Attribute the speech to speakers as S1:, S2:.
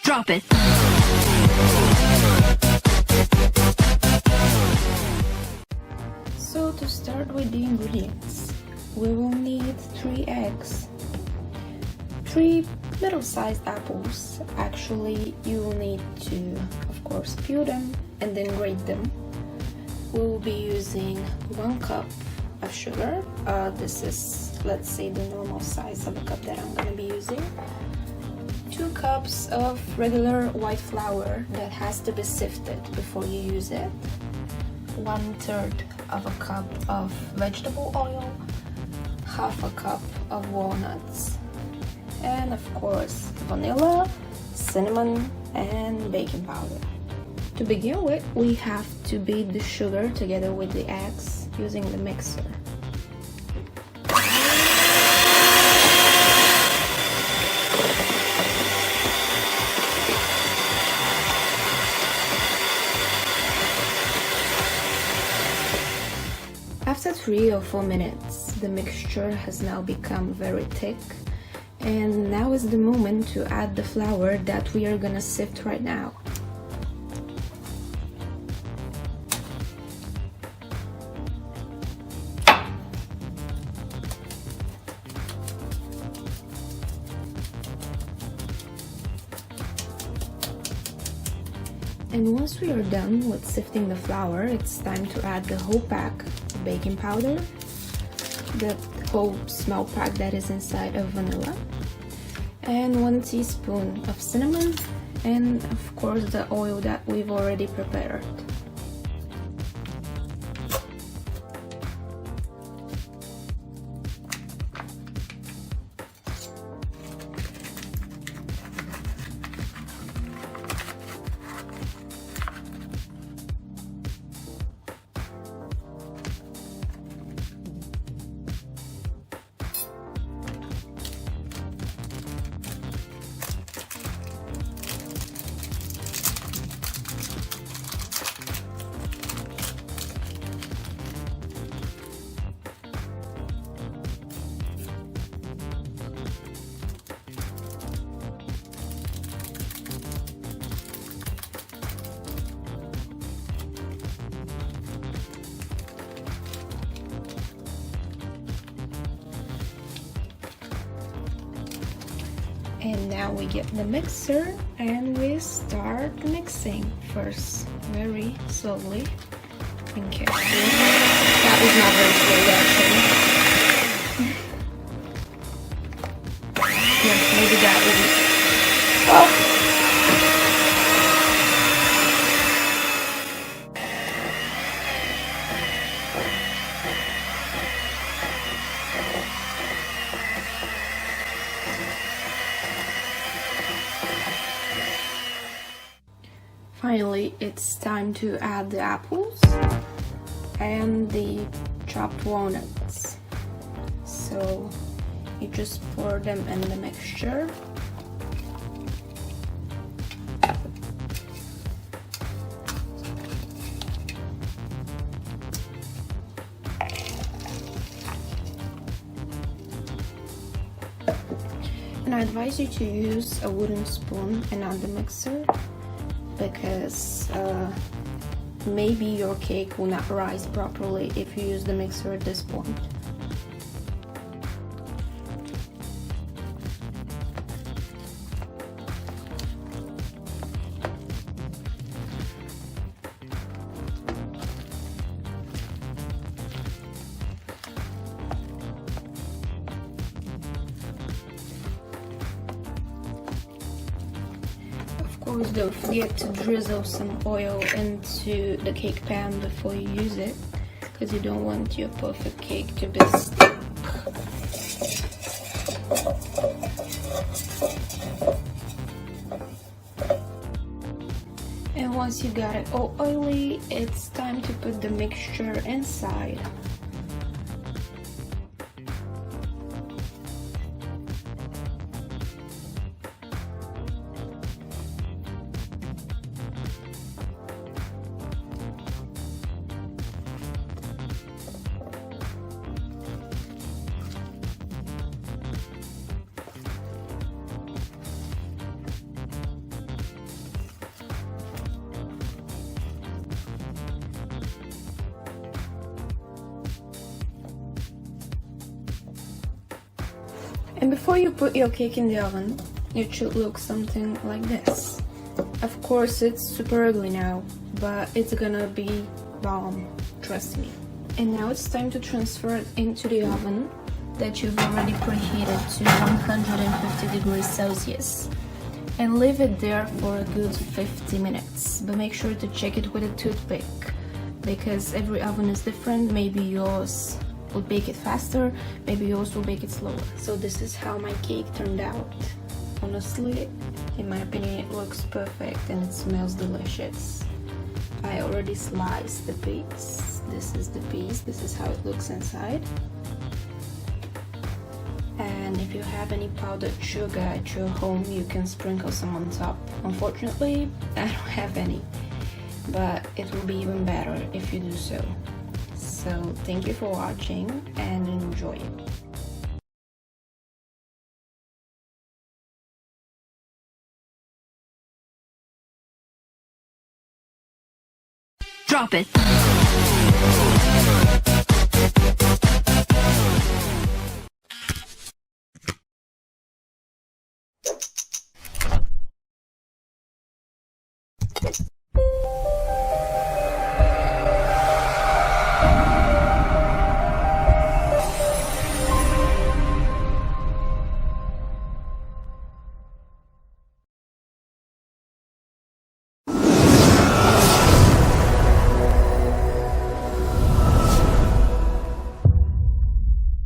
S1: Drop it.
S2: So to start with the ingredients, we will need 3 eggs, 3 middle-sized apples. Actually, you will need to, of course, peel them and then grate them. We will be using 1 cup of sugar. This is, let's say, the normal size of a cup that I'm gonna be using. 2 cups of regular white flour that has to be sifted before you use it. 1/3 of a cup of vegetable oil, 1/2 cup of walnuts, and of course vanilla, cinnamon, and baking powder. To begin with, we have to beat the sugar together with the eggs using the mixer. After 3 or 4 minutes, the mixture has now become very thick, and now is the moment to add the flour that we are gonna sift right now. And once we are done with sifting the flour, it's time to add the whole pack of baking powder, the whole small pack that is inside of vanilla, and 1 teaspoon of cinnamon, and of course the oil that we've already prepared. And now we get the mixer and we start mixing. First, very slowly and carefully. That was not very slow, actually. Yes, maybe that was it. Oh. Finally, it's time to add the apples and the chopped walnuts. So you just pour them in the mixture. And I advise you to use a wooden spoon and not the mixer, because maybe your cake will not rise properly if you use the mixer at this point. Of course, don't forget to drizzle some oil into the cake pan before you use it, because you don't want your perfect cake to be stuck. And once you got it all oily, it's time to put the mixture inside. And before you put your cake in the oven, it should look something like this. Of course, it's super ugly now, but it's gonna be bomb, trust me. And now it's time to transfer it into the oven that you've already preheated to 150 degrees Celsius. And leave it there for a good 50 minutes, but make sure to check it with a toothpick, because every oven is different. Maybe yours will bake it faster, maybe yours will bake it slower. So this is how my cake turned out. Honestly, in my opinion, it looks perfect and it smells delicious. I already sliced the piece. This is the piece, this is how it looks inside. And if you have any powdered sugar at your home, you can sprinkle some on top. Unfortunately, I don't have any, but it will be even better if you do so. So thank you for watching and enjoy.
S1: Drop it.